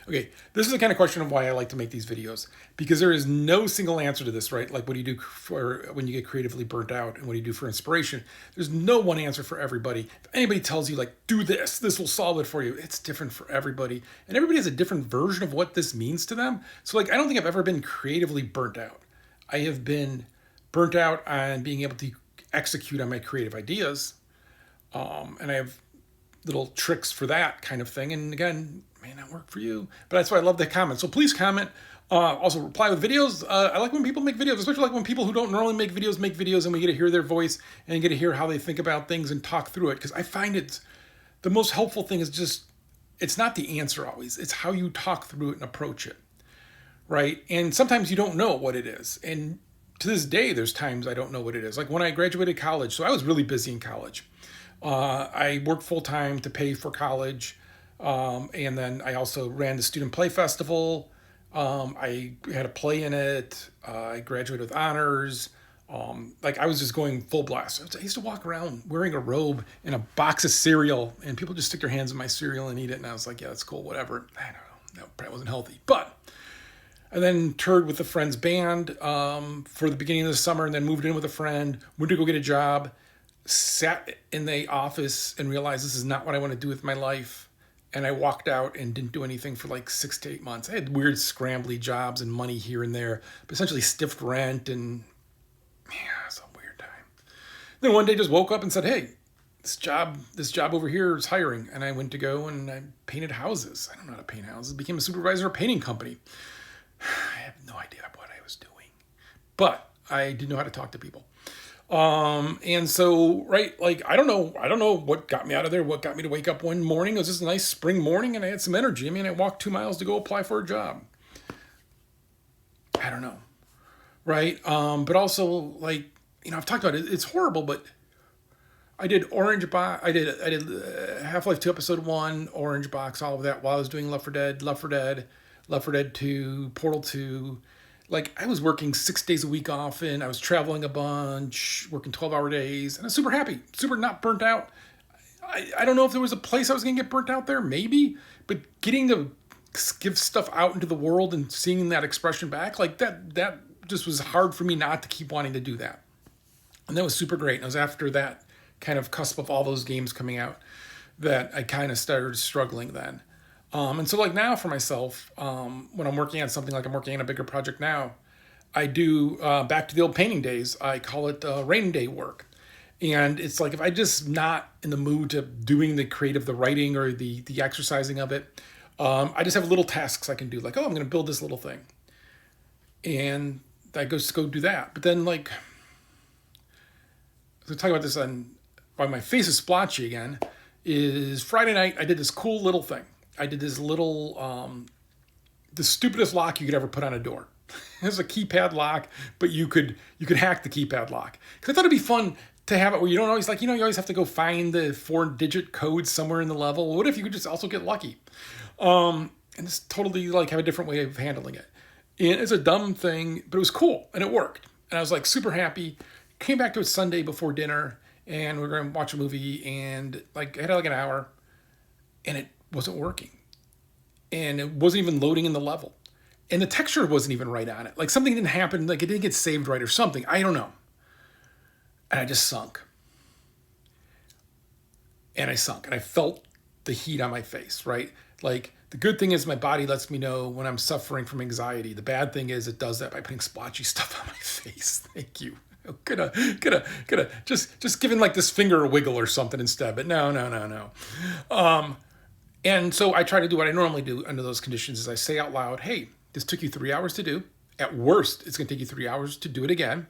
Okay, this is the kind of question of why I like to make these videos, because there is no single answer to this, right? Like, what do you do for when you get creatively burnt out, and what do you do for inspiration? There's no one answer for everybody. If anybody tells you, like, do this, this will solve it for you, it's different for everybody. And everybody has a different version of what this means to them. So, like, I don't think I've ever been creatively burnt out. I have been burnt out on being able to execute on my creative ideas. And I have little tricks for that kind of thing. And again, may not work for you, but that's why I love the comment. So please comment. Also reply with videos. I like when people make videos, especially like when people who don't normally make videos, and we get to hear their voice and get to hear how they think about things and talk through it. Because I find it's the most helpful thing is just, it's not the answer always. It's how you talk through it and approach it, right? And sometimes you don't know what it is. And to this day, there's times I don't know what it is. Like when I graduated college, so I was really busy in college. I worked full time to pay for college, and then I also ran the student play festival. I had a play in it. I graduated with honors. Like I was just going full blast. I used to walk around wearing a robe and a box of cereal, and people just stick their hands in my cereal and eat it. And I was like, yeah, that's cool, whatever. I don't know, that probably wasn't healthy, but I then toured with a friend's band for the beginning of the summer, and then moved in with a friend. Went to go get a job. Sat in the office and realized this is not what I want to do with my life. And I walked out and didn't do anything for like 6 to 8 months. I had weird scrambly jobs and money here and there, but essentially stiffed rent, and yeah, it's a weird time. Then one day just woke up and said, hey, this job over here is hiring. And I went to go and I painted houses. I don't know how to paint houses. Became a supervisor of a painting company. I have no idea what I was doing, but I did know how to talk to people. And so, right, like, I don't know what got me out of there, what got me to wake up one morning. It was just a nice spring morning and I had some energy. I mean, I walked 2 miles to go apply for a job. I don't know. Right. But also like, I've talked about it. It's horrible, but I did Half-Life 2 episode 1, Orange Box, all of that while I was doing Left 4 Dead 2, Portal 2. Like I was working 6 days a week often. I was traveling a bunch, working 12-hour days, and I was super happy, super not burnt out. I don't know if there was a place I was going to get burnt out there, maybe, but getting to give stuff out into the world and seeing that expression back, like that just was hard for me not to keep wanting to do that. And that was super great. And it was after that kind of cusp of all those games coming out that I kind of started struggling then. And so like now for myself, when I'm working on something, like I'm working on a bigger project now, I do, back to the old painting days, I call it rain day work. And it's like, if I just not in the mood to doing the creative, the writing or the exercising of it, I just have little tasks I can do. Like, oh, I'm going to build this little thing. And I just go do that. But then like, so talk about this on why my face is splotchy again, is Friday night, I did this cool little thing. I did this little, the stupidest lock you could ever put on a door. It was a keypad lock, but you could hack the keypad lock. Because I thought it'd be fun to have it where you don't always, like, you always have to go find the 4-digit code somewhere in the level. What if you could just also get lucky? And just totally like have a different way of handling it. And it's a dumb thing, but it was cool and it worked. And I was like super happy. Came back to it Sunday before dinner and we were going to watch a movie, and like I had like an hour and it wasn't working. And it wasn't even loading in the level. And the texture wasn't even right on it. Like something didn't happen, like it didn't get saved right or something. I don't know. And I just sunk. And I sunk. And I felt the heat on my face, right? Like the good thing is my body lets me know when I'm suffering from anxiety. The bad thing is it does that by putting splotchy stuff on my face. Thank you. Coulda just giving like this finger a wiggle or something instead. But no. And so I try to do what I normally do under those conditions is I say out loud, hey, this took you 3 hours to do. At worst, it's going to take you 3 hours to do it again.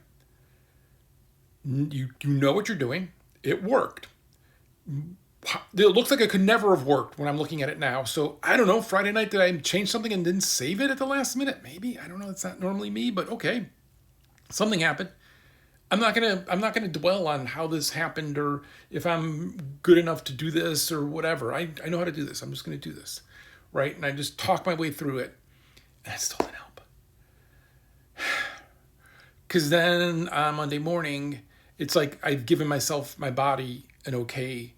You know what you're doing. It worked. It looks like it could never have worked when I'm looking at it now. So I don't know, Friday night, did I change something and didn't save it at the last minute? Maybe. I don't know. It's not normally me, but okay. Something happened. I'm not gonna dwell on how this happened or if I'm good enough to do this or whatever. I know how to do this. I'm just gonna do this, right? And I just talk my way through it, and it still didn't help. Because then on Monday morning, it's like I've given my body an okay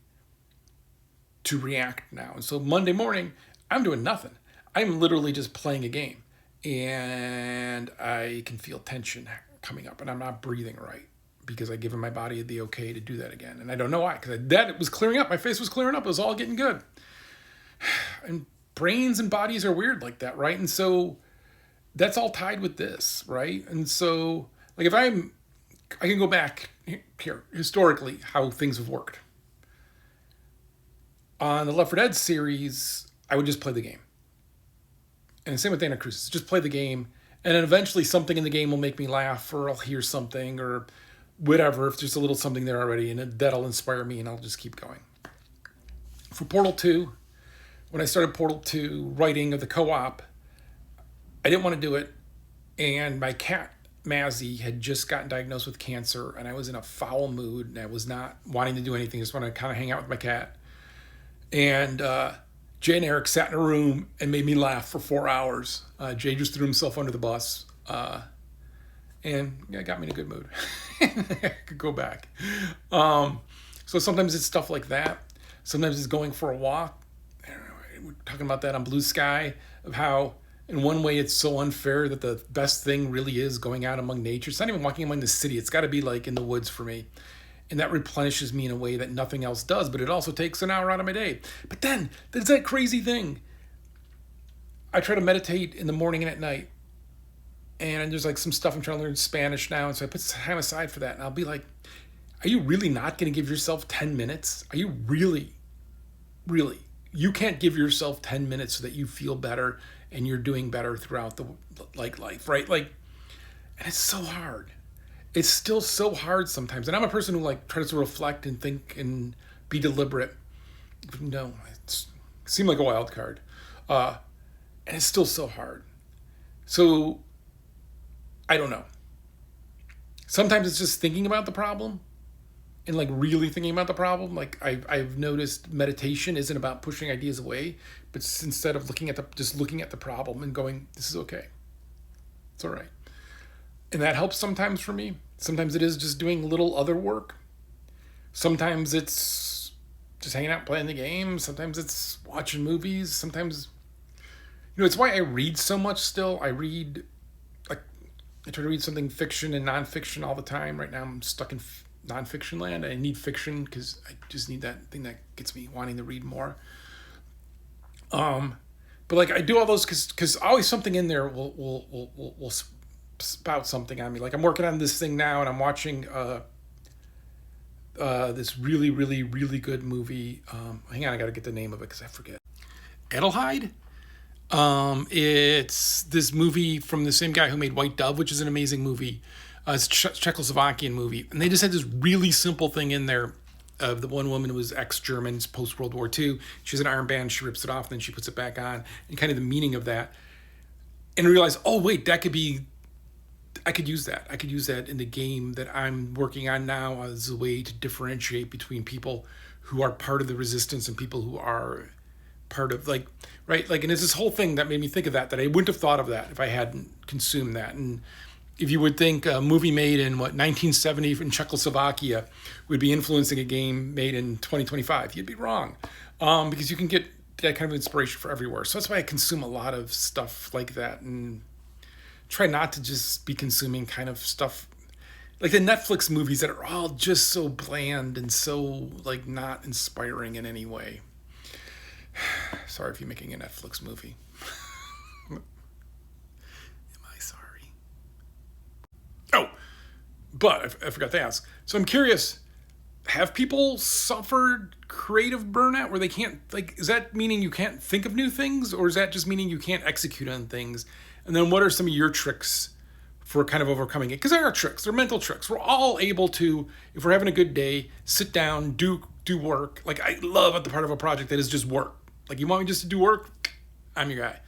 to react now. And so Monday morning, I'm doing nothing. I'm literally just playing a game, and I can feel tension coming up, and I'm not breathing right because I given my body the okay to do that again, and I don't know why. Because that was clearing up, my face was clearing up, it was all getting good. And brains and bodies are weird like that, right? And so that's all tied with this, right? And so, like, I can go back here historically how things have worked. On the Left 4 Dead series, I would just play the game. And same with Dana Cruz, just play the game, and then eventually something in the game will make me laugh, or I'll hear something, or whatever, if there's a little something there already, and that'll inspire me, and I'll just keep going. For Portal 2, when I started Portal 2 writing of the co-op, I didn't want to do it, and my cat, Mazzy, had just gotten diagnosed with cancer, and I was in a foul mood, and I was not wanting to do anything, just wanted to kind of hang out with my cat. And Jay and Eric sat in a room and made me laugh for 4 hours. Jay just threw himself under the bus, and yeah, got me in a good mood. I could go back. So sometimes it's stuff like that. Sometimes it's going for a walk. I don't know, we're talking about that on Blue Sky, of how in one way it's so unfair that the best thing really is going out among nature. It's not even walking among the city. It's got to be like in the woods for me. And that replenishes me in a way that nothing else does, but it also takes an hour out of my day. But then there's that crazy thing. I try to meditate in the morning and at night. And there's like some stuff I'm trying to learn Spanish now. And so I put time aside for that. And I'll be like, are you really not going to give yourself 10 minutes? Are you really? You can't give yourself 10 minutes so that you feel better and you're doing better throughout the life, right? Like, and it's so hard. It's still so hard sometimes. And I'm a person who like tries to reflect and think and be deliberate. No, it seemed like a wild card. And it's still so hard. So I don't know. Sometimes it's just thinking about the problem and like really thinking about the problem. Like I've noticed meditation isn't about pushing ideas away, but instead of looking at the problem and going, this is okay. It's all right. And that helps sometimes for me. Sometimes it is just doing little other work. Sometimes it's just hanging out playing the game. Sometimes it's watching movies. Sometimes, it's why I read so much still. I try to read something fiction and nonfiction all the time. Right now I'm stuck in nonfiction land. I need fiction because I just need that thing that gets me wanting to read more. But like I do all those because always something in there will spout something on me. Like I'm working on this thing now and I'm watching this really, really, really good movie. Hang on, I gotta get the name of it because I forget. Edelheid? It's this movie from the same guy who made White Dove, which is an amazing movie. It's a Czechoslovakian movie. And they just had this really simple thing in there of the one woman who was ex-German, post-World War II. She has an armband, she rips it off, then she puts it back on, and kind of the meaning of that. And realize, oh wait, I could use that. I could use that in the game that I'm working on now as a way to differentiate between people who are part of the resistance and people who are part of and it's this whole thing that made me think of that I wouldn't have thought of that if I hadn't consumed that. And if you would think a movie made in 1970 in Czechoslovakia would be influencing a game made in 2025, you'd be wrong, because you can get that kind of inspiration for everywhere. So that's why I consume a lot of stuff like that and try not to just be consuming kind of stuff like the Netflix movies that are all just so bland and so like not inspiring in any way. Sorry if you're making a Netflix movie. Am I sorry? Oh, but I forgot to ask. So I'm curious, have people suffered creative burnout where they can't, is that meaning you can't think of new things? Or is that just meaning you can't execute on things? And then what are some of your tricks for kind of overcoming it? Because there are tricks, they're mental tricks. We're all able to, if we're having a good day, sit down, do work. Like I love at the part of a project that is just work. Like you want me just to do work? I'm your guy.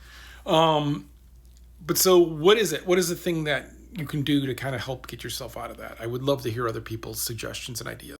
But so what is it? What is the thing that you can do to kind of help get yourself out of that? I would love to hear other people's suggestions and ideas.